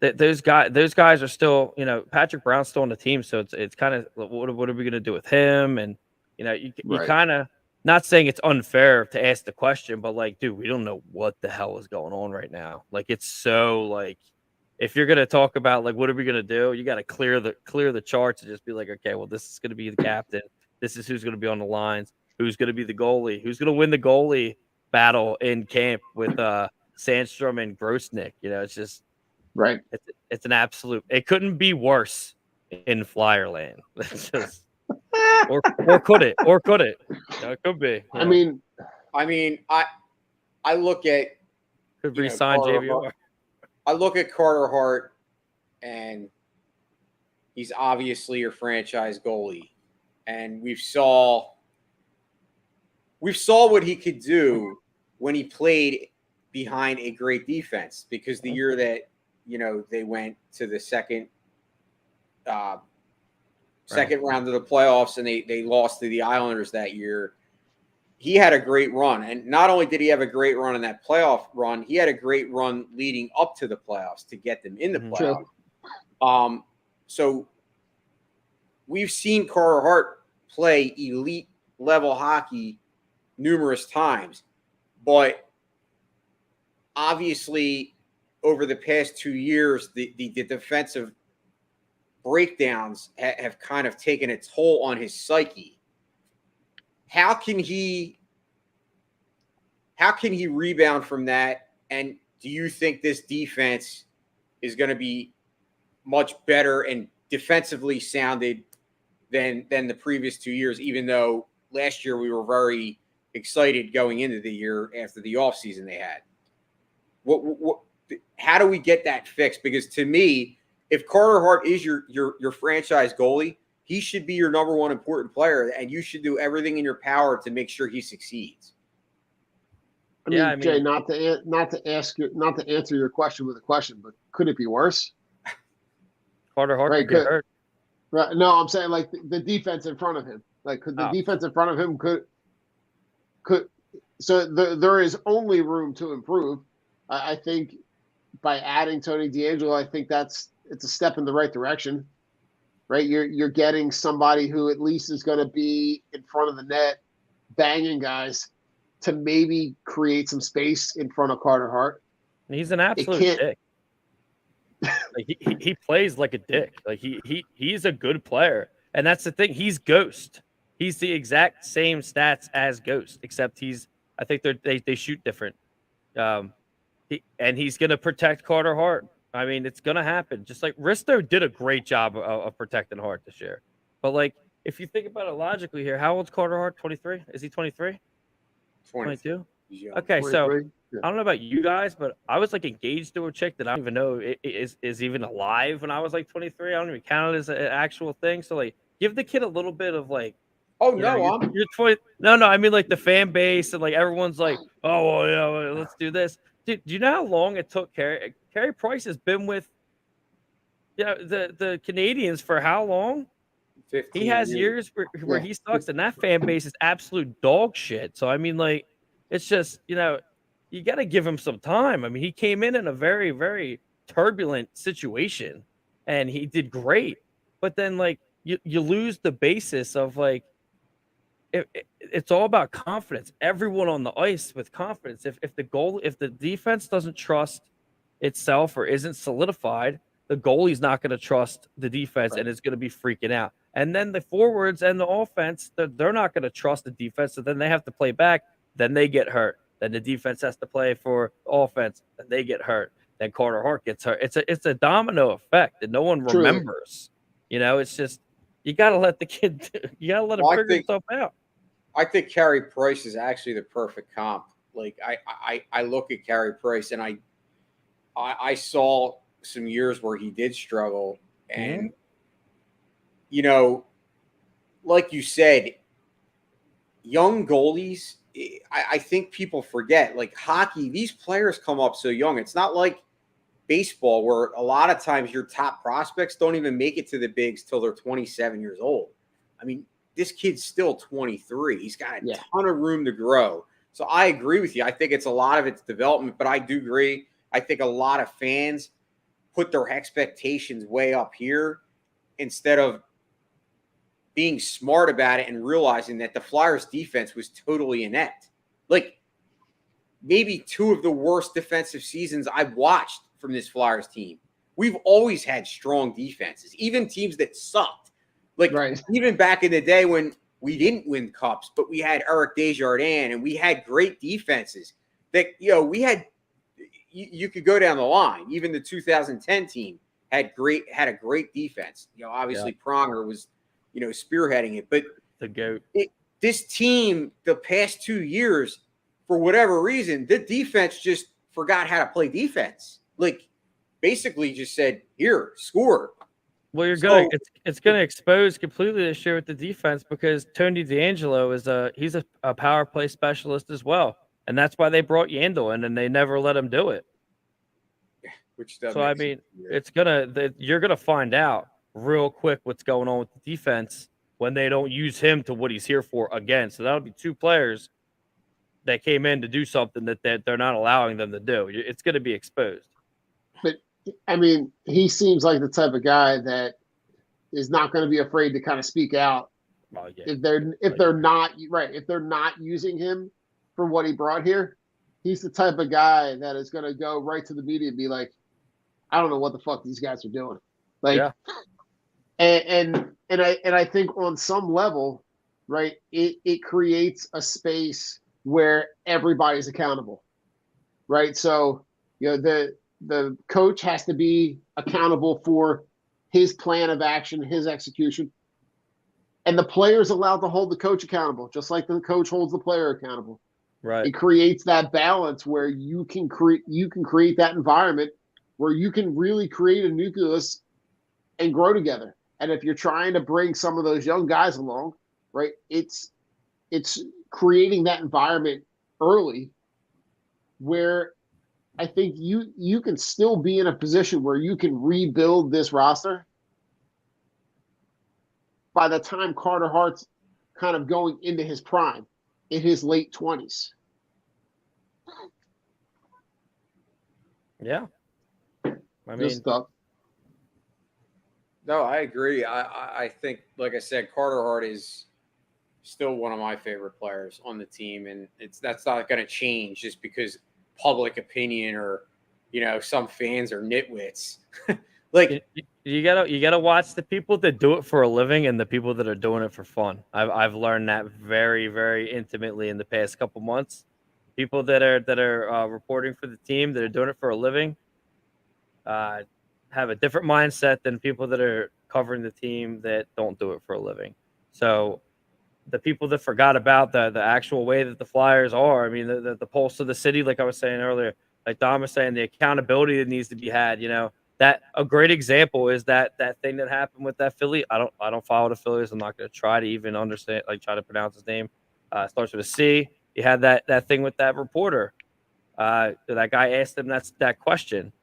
that those guys are still, Patrick Brown's still on the team, so it's kind of what are we gonna do with him? And you kind of, not saying it's unfair to ask the question, but like, dude, we don't know what the hell is going on right now. Like, it's so like, if you're gonna talk about like what are we gonna do, you got to clear the charts and just be like, okay, well, this is gonna be the captain. This is who's gonna be on the lines. Who's gonna be the goalie? Who's gonna win the goalie battle in camp with Sandstrom and Grosnick? It's just right. It's an absolute. It couldn't be worse in Flyerland. It's just, or could it? Or could it? It could be. I mean, I look at could resign JVR. I look at Carter Hart, and he's obviously your franchise goalie, and we saw what he could do when he played behind a great defense, because the year that they went to the second round of the playoffs and they lost to the Islanders that year, he had a great run. And not only did he have a great run in that playoff run, he had a great run leading up to the playoffs to get them in the playoffs. So we've seen Carter Hart play elite level hockey numerous times, but obviously over the past 2 years, the defensive breakdowns have kind of taken a toll on his psyche. How can he rebound from that? And do you think this defense is going to be much better and defensively sounded than the previous 2 years, even though last year we were very excited going into the year after the offseason they had? How do we get that fixed? Because to me, if Carter Hart is your franchise goalie, he should be your number one important player, and you should do everything in your power to make sure he succeeds. I mean, Jay, not to answer your question with a question, but could it be worse? Carter Hart could get hurt. Right. No, I'm saying like the defense in front of him. Like, could the defense in front of him could so there is only room to improve. I think by adding Tony DeAngelo, I think it's a step in the right direction. Right? You're getting somebody who at least is going to be in front of the net, banging guys to maybe create some space in front of Carter Hart. He's an absolute dick. Like he plays like a dick. Like he's a good player, and that's the thing. He's Ghost. He's the exact same stats as Ghost, except I think they shoot different. And he's going to protect Carter Hart. I mean, it's going to happen. Just like Risto did a great job of protecting Hart this year. But like, if you think about it logically here, how old's Carter Hart? 23? Is he 23? 22? Yeah. Okay, 23. So I don't know about you guys, but I was like engaged to a chick that I don't even know is even alive when I was like 23. I don't even count it as an actual thing. So like, give the kid a little bit of like, Oh you know, no, you're 20. No, I mean like the fan base and like everyone's like, oh well, yeah, well, let's do this. Dude, do you know how long it took Carey Price has been with the Canadians for how long? 15 He has years. years where he sucks, and that fan base is absolute dog shit. So I mean, like, it's just you got to give him some time. I mean, he came in a very very turbulent situation, and he did great. But then like you lose the basis of like it's all about confidence. Everyone on the ice with confidence. If the defense doesn't trust itself or isn't solidified, the goalie's not going to trust the defense and is going to be freaking out. And then the forwards and the offense, they're not going to trust the defense. So then they have to play back. Then they get hurt. Then the defense has to play for offense. Then they get hurt. Then Carter Hart gets hurt. It's a domino effect that no one remembers. It's just you got to let the kid. You got to let him figure himself out. I think Carey Price is actually the perfect comp. Like I look at Carey Price and I saw some years where he did struggle, and like you said, young goalies. I think people forget, like hockey, these players come up so young. It's not like baseball where a lot of times your top prospects don't even make it to the bigs till they're 27 years old. I mean, this kid's still 23. He's got a ton of room to grow. So I agree with you. I think it's a lot of its development, but I do agree. I think a lot of fans put their expectations way up here instead of being smart about it and realizing that the Flyers defense was totally inept. Like maybe two of the worst defensive seasons I've watched from this Flyers team. We've always had strong defenses, even teams that sucked. Like even back in the day when we didn't win cups, but we had Eric Desjardins and we had great defenses that, we had, you could go down the line. Even the 2010 team had a great defense. Obviously Pronger was, spearheading it, but the GOAT. This team, the past 2 years, for whatever reason, the defense just forgot how to play defense. Like basically just said, here, score. Well, it's going to expose completely this year with the defense because Tony DeAngelo he's a power play specialist as well, and that's why they brought Yandel in, and they never let him do it. So I mean, you're gonna find out real quick what's going on with the defense when they don't use him to what he's here for again. So that'll be two players that came in to do something that they're not allowing them to do. It's going to be exposed. But I mean, he seems like the type of guy that is not going to be afraid to kind of speak out if they're not using him for what he brought here. He's the type of guy that is going to go right to the media and be like, I don't know what the fuck these guys are doing. Like, and I think on some level, right, it creates a space where everybody's accountable, right? So, the coach has to be accountable for his plan of action, his execution. And the player's allowed to hold the coach accountable, just like the coach holds the player accountable. Right. It creates that balance where you can create that environment where you can really create a nucleus and grow together. And if you're trying to bring some of those young guys along, right, it's creating that environment early where I think you can still be in a position where you can rebuild this roster by the time Carter Hart's kind of going into his prime in his late 20s. Yeah. I mean, no, I agree. I think, like I said, Carter Hart is still one of my favorite players on the team, and that's not going to change just because public opinion or some fans are nitwits. Like you gotta watch the people that do it for a living and the people that are doing it for fun. I've learned that very very intimately in the past couple months. People that are reporting for the team that are doing it for a living have a different mindset than people that are covering the team that don't do it for a living. So the people that forgot about the actual way that the Flyers are. I mean, the pulse of the city, like I was saying earlier, like Dom was saying, the accountability that needs to be had. That a great example is that thing that happened with that Philly. I don't follow the Phillies. I'm not going to try to even understand, like try to pronounce his name. Starts with a C. You had that thing with that reporter. That guy asked him that question,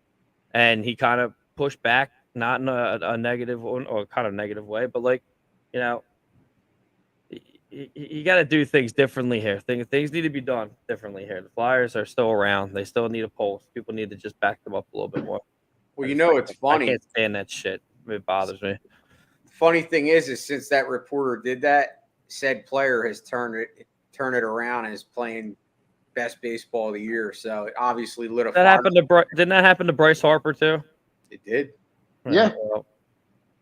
and he kind of pushed back, not in a negative or kind of negative way, but like, you got to do things differently here. Things need to be done differently here. The Flyers are still around. They still need a pulse. People need to just back them up a little bit more. Well, it's funny. I can't stand that shit. It bothers me. Funny thing is since that reporter did that, said player has turned it around and is playing best baseball of the year. So it obviously lit a fire. Didn't that happen to Bryce Harper too? It did. Yeah.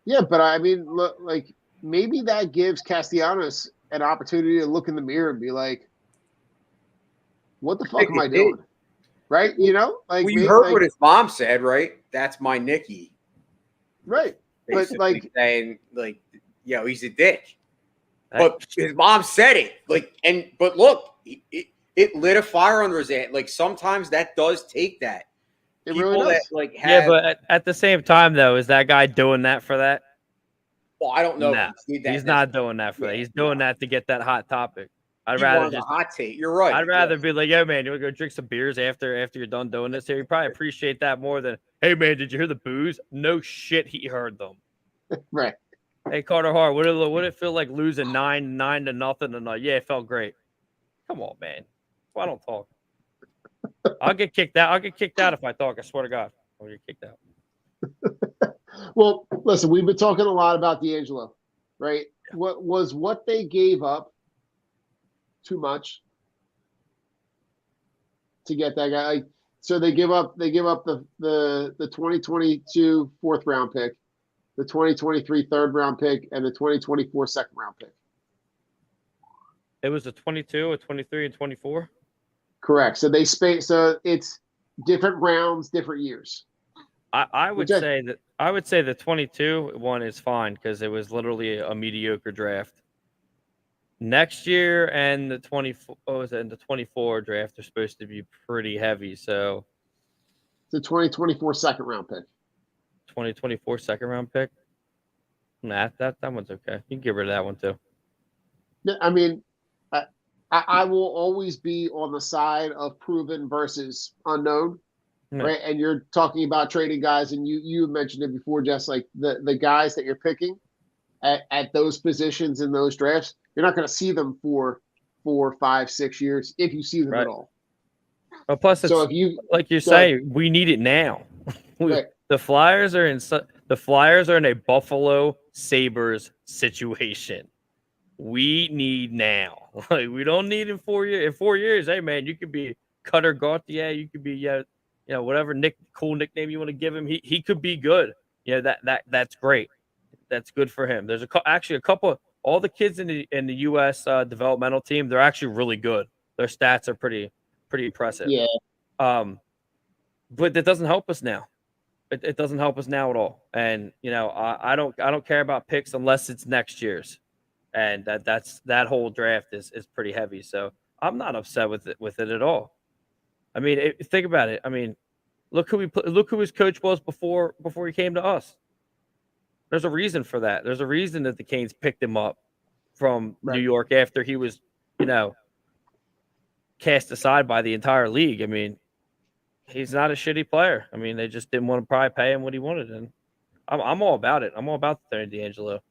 Yeah, but I mean, look, like maybe that gives Castellanos an opportunity to look in the mirror and be like, "What the fuck am I doing?" Right? Like you heard what his mom said, right? That's my Nicky. Right. But like saying like, he's a dick. But his mom said it. But look, it lit a fire under his head. Like sometimes that does take that. It really does. Yeah, but at the same time though, is that guy doing that for that? Well, I don't know. Nah, he's not doing that for that. He's doing that to get that hot topic. I'd rather just hot take. You're right. I'd rather be like, "Yo, man, you want to go drink some beers after you're done doing this here?" You probably appreciate that more than, "Hey, man, did you hear the booze?" No shit, he heard them. Right. Hey, Carter Hart, what did it feel like losing 9-0 tonight? Yeah, it felt great. Come on, man. Why don't talk? I'll get kicked out. I'll get kicked out if I talk. I swear to God, I'll get kicked out. Well, listen, we've been talking a lot about D'Angelo, right? What they gave up too much to get that guy? So they give up the 2022 4th round pick, the 2023 3rd round pick, and the 2024 2nd round pick. It was a 22, a 23, and 24. Correct. So so it's different rounds, different years. I would say the 22 one is fine because it was literally a mediocre draft. Next year and the 24 draft are supposed to be pretty heavy. So the 2024 2nd round pick. 2024 2nd round pick. Nah, that one's okay. You can get rid of that one too. I mean, I will always be on the side of proven versus unknown. Right. And you're talking about trading guys, and you mentioned it before, Jess, like the guys that you're picking at those positions in those drafts, you're not going to see them for 4, 5, 6 years if you see them at all. Well, plus, it's, if you like you say, we need it now. The Flyers are in a Buffalo Sabres situation. We need now. Like we don't need in 4 years. In 4 years, hey man, you could be Cutter Gauthier, you could be whatever cool nickname you want to give him. He could be good. That's great. That's good for him. There's actually a couple. All the kids in the U.S. Developmental team, they're actually really good. Their stats are pretty impressive. Yeah. But that doesn't help us now. It doesn't help us now at all. And I don't care about picks unless it's next year's. And that whole draft is pretty heavy. So I'm not upset with it at all. I mean, think about it. I mean, look who his coach was before he came to us. There's a reason for that. There's a reason that the Canes picked him up from New York after he was, cast aside by the entire league. I mean, he's not a shitty player. I mean, they just didn't want to probably pay him what he wanted, and I'm all about it. I'm all about the D'Angelo.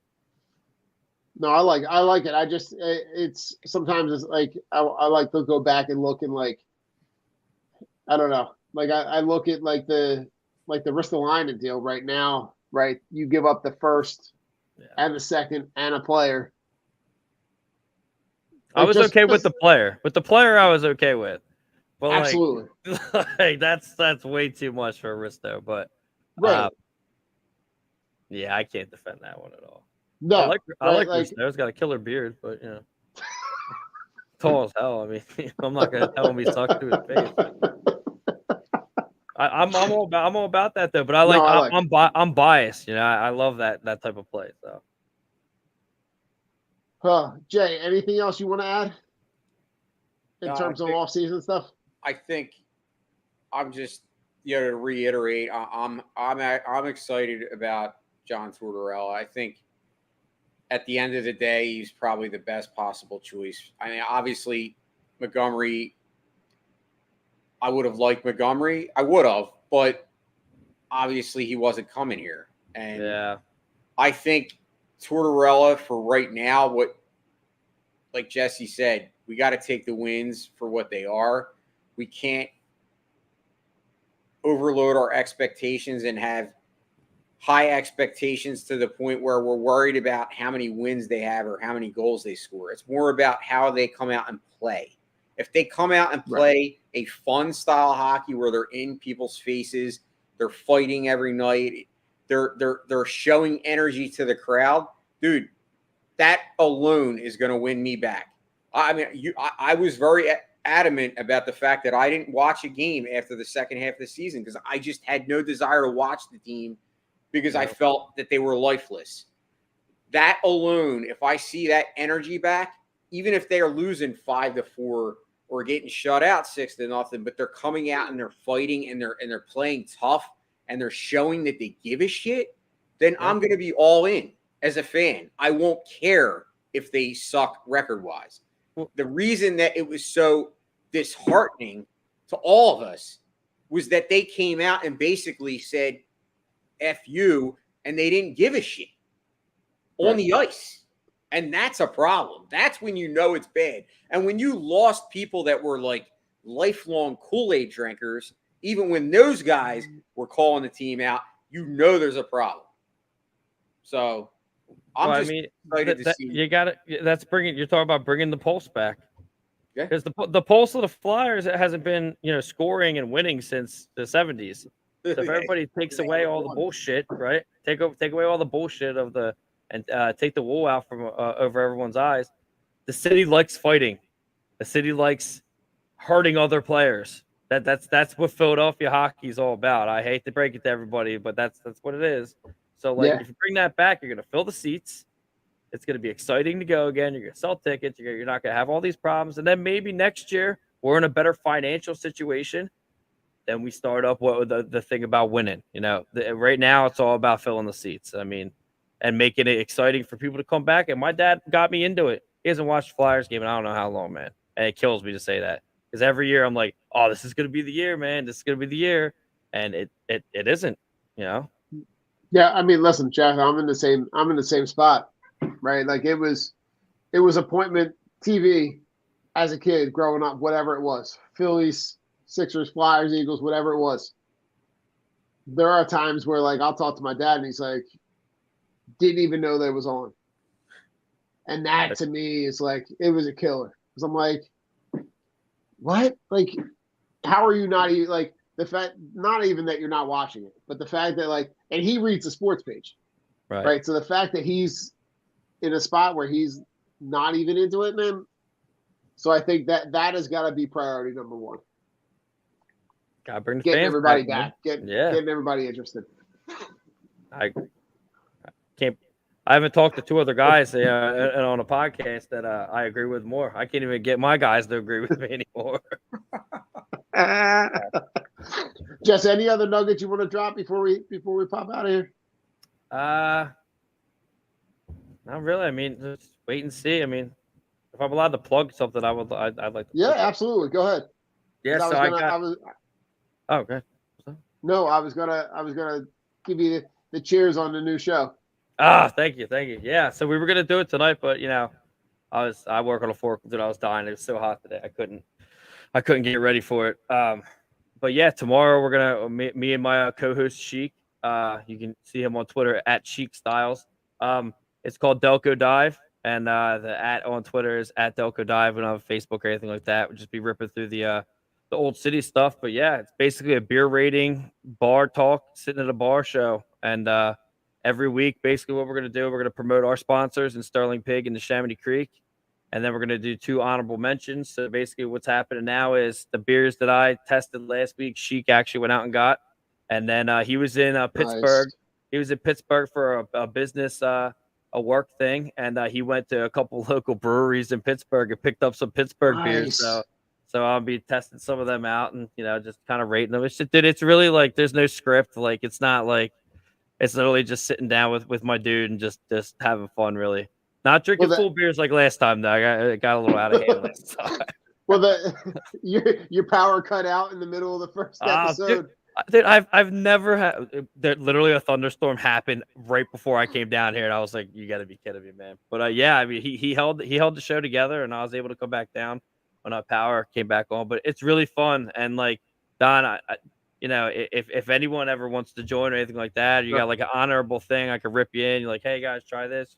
No, I like it. I just it's sometimes it's like I like to go back and look and like I don't know. Like I look at like the Ristolainen deal right now, right? You give up the first and the second and a player. I was okay with the player. With the player, I was okay with. But absolutely. Like that's way too much for Risto. But yeah, I can't defend that one at all. No, I like Risto. He's got a killer beard, but tall as hell. I mean, I'm not gonna tell him he sucks to his face. I'm all about that though. But I'm biased. I love that type of play. So Jay, anything else you want to add in terms of off-season stuff? I think I'm just to reiterate, I'm excited about John Tortorella. I think at the end of the day, he's probably the best possible choice. I mean, obviously, Montgomery. I would have liked Montgomery. I would have, but obviously he wasn't coming here. And yeah, I think Tortorella for right now, what like Jesse said, we got to take the wins for what they are. We can't overload our expectations and have high expectations to the point where we're worried about how many wins they have or how many goals they score. It's more about how they come out and play. If they come out and play a fun style hockey where they're in people's faces, they're fighting every night, they're showing energy to the crowd, dude, that alone is going to win me back. I mean, I was very adamant about the fact that I didn't watch a game after the second half of the season because I just had no desire to watch the team because I felt that they were lifeless. That alone, if I see that energy back, even if they are losing 5-4 or getting shut out 6-0, but they're coming out and they're fighting and they're playing tough and they're showing that they give a shit, then I'm going to be all in as a fan. I won't care if they suck record-wise. The reason that it was so disheartening to all of us was that they came out and basically said, F you, and they didn't give a shit on the ice. And that's a problem. That's when you know it's bad. And when you lost people that were like lifelong Kool-Aid drinkers, even when those guys were calling the team out, you know there's a problem. So I'm excited to see. You got it. That's you're talking about bringing the pulse back. Because the pulse of the Flyers hasn't been, scoring and winning since the 70s. So if everybody takes away all the bullshit, right? Take away all the bullshit and take the wool out from over everyone's eyes. The city likes fighting. The city likes hurting other players. That's what Philadelphia hockey is all about. I hate to break it to everybody, but that's what it is. So if you bring that back, you're gonna fill the seats. It's gonna be exciting to go again. You're gonna sell tickets. You're not gonna have all these problems, and then maybe next year we're in a better financial situation. Then we start up with the thing about winning. Right now it's all about filling the seats. I mean, and making it exciting for people to come back. And my dad got me into it. He hasn't watched Flyers game in I don't know how long, man. And it kills me to say that because every year I'm like, oh, this is gonna be the year, man. This is gonna be the year, and it isn't. Yeah, I mean, listen, Jeff, I'm in the same spot, right? Like it was appointment TV as a kid growing up, whatever it was, Phillies, Sixers, Flyers, Eagles, whatever it was. There are times where like I'll talk to my dad and he's like, didn't even know that was on. And that to me is like, it was a killer. Because I'm like, what? Like, how are you not even like the fact, not even that you're not watching it, but the fact that like, and he reads the sports page. Right. So the fact that he's in a spot where he's not even into it, man. So I think that has got to be priority number one. Gotta bring the getting fans everybody back. Getting everybody interested. I haven't talked to two other guys on a podcast that I agree with more. I can't even get my guys to agree with me anymore. Jess, any other nuggets you want to drop before we pop out of here? Not really. I mean, just wait and see. I mean, if I'm allowed to plug something, I'd like to. Yeah, absolutely. Go ahead. Yeah, so okay. No, I was gonna give you the cheers on the new show. Thank you. Yeah, so we were gonna do it tonight, but I work on a forklift and I was dying. It was so hot today. I couldn't get ready for it. But yeah, tomorrow we're gonna me and my co-host Sheik. You can see him on Twitter at Sheik Styles. It's called Delco Dive, and the @ on Twitter is @ Delco Dive. We don't have Facebook or anything like that. We'll just be ripping through the old city stuff. But yeah, it's basically a beer rating, bar talk, sitting at a bar show, and every week, basically what we're going to do, we're going to promote our sponsors in Sterling Pig and the Chamonix Creek. And then we're going to do 2 honorable mentions. So basically what's happening now is the beers that I tested last week, Sheik actually went out and got. And then he was in Pittsburgh. Nice. He was in Pittsburgh for a business a work thing, and he went to a couple local breweries in Pittsburgh and picked up some Pittsburgh beers. So I'll be testing some of them out and, just kind of rating them. It's really like there's no script. Like, it's not like it's literally just sitting down with my dude and just having fun, really. Not drinking full beers like last time, though. I got a little out of hand last time. Well, your power cut out in the middle of the first episode. Dude, I've never had literally a thunderstorm happened right before I came down here, and I was like, "You got to be kidding me, man!" But yeah, I mean, he held the show together, and I was able to come back down when our power came back on. But it's really fun, and like Don, if anyone ever wants to join or anything like that, you got like an honorable thing, I could rip you in. You're like, "Hey guys, try this,"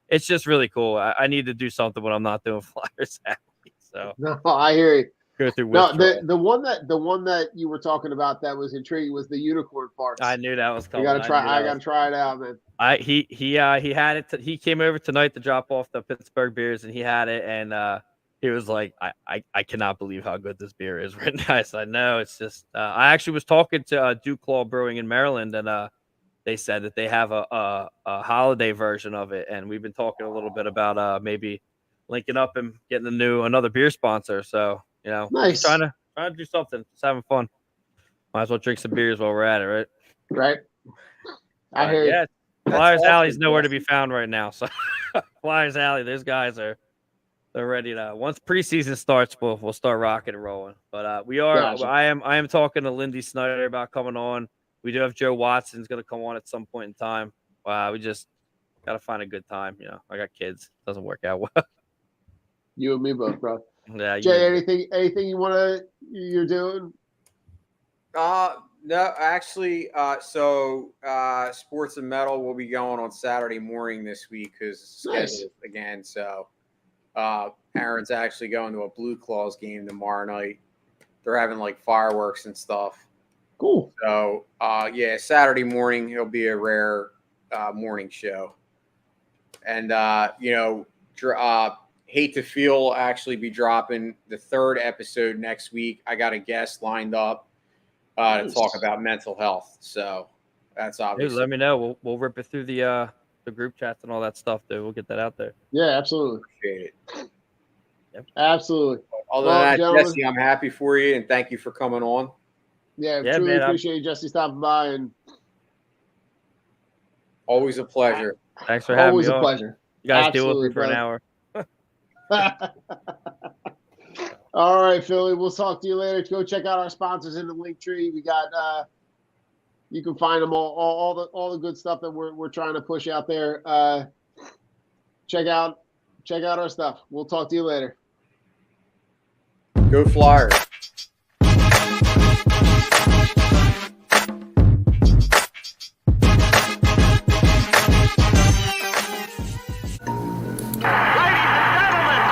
It's just really cool. I need to do something when I'm not doing Flyers Alley. So no, I hear you. Go through the one that you were talking about that was intriguing was the unicorn farts. I knew that was coming. I gotta try it out, man. He had it. He came over tonight to drop off the Pittsburgh beers, and he had it, and he was like, I cannot believe how good this beer is right now. I said, no, it's just. I actually was talking to Duke Claw Brewing in Maryland, and they said that they have a holiday version of it, and we've been talking a little bit about maybe linking up and getting another beer sponsor. So. Nice. Trying to do something, just having fun. Might as well drink some beers while we're at it, right? Right. I hear you. Flyers Alley's nowhere to be found right now. So Flyers Alley, those guys they're ready to. Once preseason starts, we'll start rocking and rolling. But we are. Gotcha. I am talking to Lindy Snyder about coming on. We do have Joe Watson's going to come on at some point in time. We just got to find a good time. I got kids. Doesn't work out well. You and me both, bro. Yeah, Jay, anything you're doing? No, actually, so Sports and Metal will be going on Saturday morning this week because scheduled again. So Aaron's actually going to a Blue Claws game tomorrow night. They're having like fireworks and stuff. Cool. So Saturday morning it'll be a rare morning show, and Hate to Feel actually be dropping the 3rd episode next week. I got a guest lined up to talk about mental health. So that's obvious. Let me know. We'll rip it through the group chats and all that stuff, dude. We'll get that out there. Yeah, absolutely. Appreciate it. Yep. Absolutely. Other than that, gentlemen, Jesse, I'm happy for you and thank you for coming on. Yeah, truly man, appreciate you, Jesse, stopping by, and always a pleasure. Thanks for having me. Always a pleasure. You guys deal with me for an hour. All right, Philly. We'll talk to you later. Go check out our sponsors in the link tree. We got you can find them all the good stuff that we're trying to push out there. Check out our stuff. We'll talk to you later. Go Flyers.